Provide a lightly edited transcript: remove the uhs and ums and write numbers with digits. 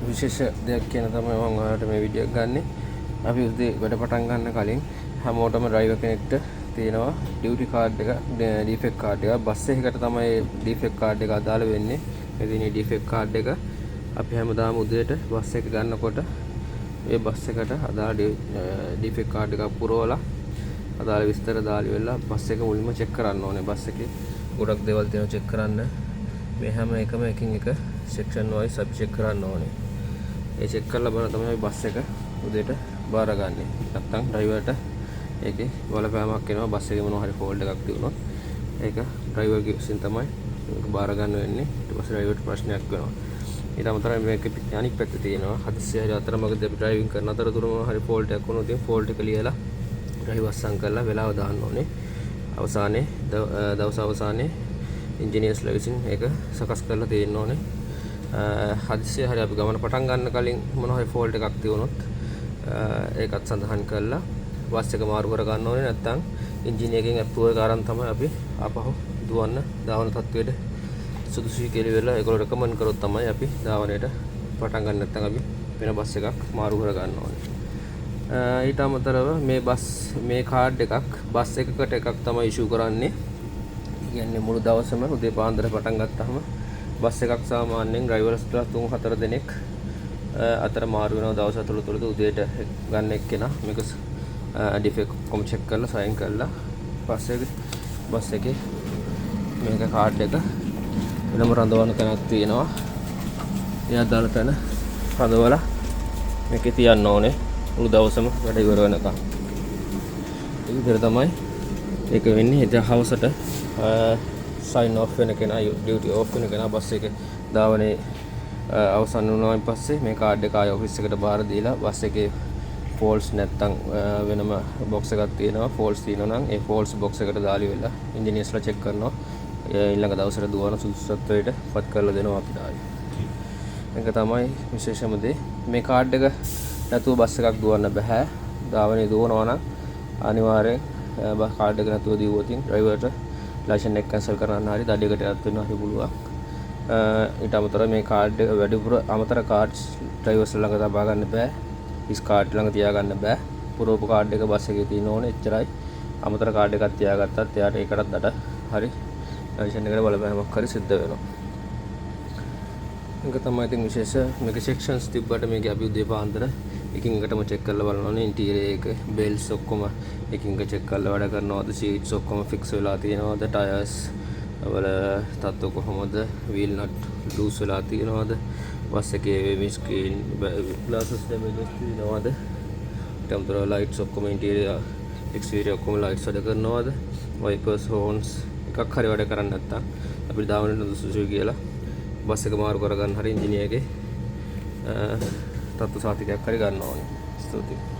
විශේෂ දෙයක් කියන තමයි මම ඔයාලට මේ වීඩියෝ එක ගන්නෙ. අපි උදේ වැඩ පටන් ගන්න කලින් හැමෝටම ඩ්‍රයිවර් කෙනෙක්ට තියෙනවා ඩියුටි කාඩ් එක, ඩිෆෙක්ට් කාඩ් එක. බස් එකකට තමයි ඩිෆෙක්ට් කාඩ් එක අදාළ වෙන්නේ. මේ තියෙන ඩිෆෙක්ට් කාඩ් එක අපි හැමදාම උදේට බස් එක ගන්නකොට ඒ බස් එකට අදාළ ඩිෆෙක්ට් කාඩ් එකක් පුරවලා අදාළ විස්තර දාලා වෙලා බස් එක මුලින්ම චෙක් කරන්න ඕනේ. බස් එකේ ගොඩක් දේවල් තියෙනවා චෙක් කරන්න. මේ හැම එකම එකින් එක සෙක්ෂන් වයිස් අපි චෙක් කරන්න ඕනේ. ඒ චෙක් කරලා බලන තමයි අපි බස් එක උදේට බාරගන්නේ. නැත්තම් ඩ්‍රයිවර්ට ඒකේ බලපෑමක් එනවා. බස් එකේ මොනවා හරි ෆෝල්ට් එකක් තිබුණොත් ඒක ඩ්‍රයිවර්ගේ විසින් තමයි මේක බාර ගන්න වෙන්නේ. ඊට පස්සේ ඩ්‍රයිවර්ට ප්‍රශ්නයක් වෙනවා. ඊට අමතරව මේකේ අනිත් පැත්තේ තියෙනවා හදිස්සිය හරි අතරමඟදී අපි ඩ්‍රයිවිං කරන අතරතුරම හරි ෆෝල්ට් එකක් වුණොත් ඒ ෆෝල්ට් එක ලියලා ඩ්‍රයිවර් අස්සම් කරලා වෙලාව දාන්න ඕනේ. අවසානයේ දවස් අවසානයේ ඉන්ජිනියර්ස්ලා විසින් ඒක සකස් කරලා තියෙන්න ඕනේ. හදිස්සිය හරි අපි ගමන පටන් ගන්න කලින් මොනවා හරි ෆෝල්ට් එකක් තියුණොත් ඒකත් සඳහන් කරලා බස් එක මාරු කර ගන්න ඕනේ. නැත්නම් එන්ජින් එකකින් ඇප්පුව එක අරන් තමයි අපි ආපහු දුවන්න දාවන තත්වයට සුදුසුයි කියලා වෙලා ඒගොල්ලෝ රෙකමන්ඩ් කරොත් තමයි අපි ධාවනයට පටන් ගන්න. නැත්නම් අපි වෙන බස් එකක් මාරු කර ගන්න ඕනේ. ඊට අමතරව මේ කාඩ් එකක් බස් එකකට එකක් තමයි ඉෂුව කරන්නේ. කියන්නේ මුළු දවසම උදේ පාන්දර පටන් ගත්තාම බස් එකක් සාමාන්‍යයෙන් ඩ්‍රයිවර්ස්ලා 3-4 දෙනෙක් අතර මාරු වෙනවා දවස් අතුලතදී උදේට ගන්න එක්කෙනා මේක ඩිෆෙක්ට් කොම් චෙක් කරලා සයින් කරලා බස් එකේ මේක කාඩ් එක වෙනම රඳවන තැනක් තියෙනවා. එයා දාලා තැන රඳවලා මේකේ තියන්න ඕනේ මුළු දවසම වැඩ ඉවර වෙනකම්. ඒක විතර තමයි ඒක වෙන්නේ. ඉතින් හවසට සයින් ඔෆ් වෙන කෙනා ඩියුටි ඔෆ් වෙන කෙනා බස් එකේ ධාවනේ අවසන් වුණායින් පස්සේ මේ කාඩ් එක ආය ඔෆිස් එකට බාර දීලා බස් එකේ ෆෝල්ට්ස් නැත්තම් වෙනම බොක්ස් එකක් තියෙනවා. ෆෝල්ට්ස් තියෙනවා නම් ඒ ෆෝල්ට්ස් බොක්ස් එකට දාලා වෙලා ඉන්ජිනියර්ස්ලා චෙක් කරනවා. ඊළඟ දවසට දුවන සුදුසුත්වයට පත් කරලා දෙනවා අපිට ආයි. ඒක තමයි විශේෂම දේ. මේ කාඩ් එක නැතුව බස් එකක් දුවන්න බෑ. ධාවනේ දුවනවා නම් අනිවාර්යෙන් කාඩ් එක නැතුව දිවුවොත් ඩ්‍රයිවර්ට ලයිසන් එක කැන්සල් කරන්න හරි දඩයකට යත් වෙනවා හරි පුළුවන්. ඊට අමතරව මේ කාඩ් එක වැඩිපුර අමතර කාඩ්ස් ඩ්‍රයිවර්ස් ළඟ තබා ගන්න බෑ. ඉස් කාඩ් ළඟ තියාගන්න බෑ. පුරවපු කාඩ් එක බස් එකේ තියෙන්න ඕනේ. එච්චරයි. අමතර කාඩ් එකක් තියාගත්තත් එයාට ඒකටත් අට හරි ලයිසන් එකට බලපෑමක් හරි සිද්ධ වෙනවා. ඒක තමයි ඉතින් විශේෂ මේක සෙක්ෂන්ස් තිබ්බට මේක අපි උදේ පාන්දර එකින් එකටම චෙක් කරලා බලනවා නේ. ඉන්ටීරියර් එක බෙල්ස් ඔක්කොම එකින් එක චෙක් කරලා වැඩ කරනවාද, සීට්ස් ඔක්කොම ෆික්ස් වෙලා තියෙනවද, ටයර්ස් වල තත්ත්ව කොහොමද, වීල් නට් ලූස් වෙලා තියෙනවද, බස් එකේ වින්ඩ්ස්ක්‍රීන් ග්ලාසස් ඩැමේජස් තියෙනවද, ඊටමතර ලයිට්ස් ඔක්කොම ඉන්ටීරියර් එක්ස්ටීරියර් ඔක්කොම ලයිට්ස් වැඩ කරනවද, වයිපර්ස් හෝන්ස් එකක් හරි වැඩ කරන්නේ නැත්නම් අපිට දාවන්න සුසුයි කියලා බස් එක මාරු කරගන්න හරි ඉන්ජිනියර් එකේ තත්ත්ව සාතිකයක් හරි ගන්න ඕනේ. ස්තුතියි.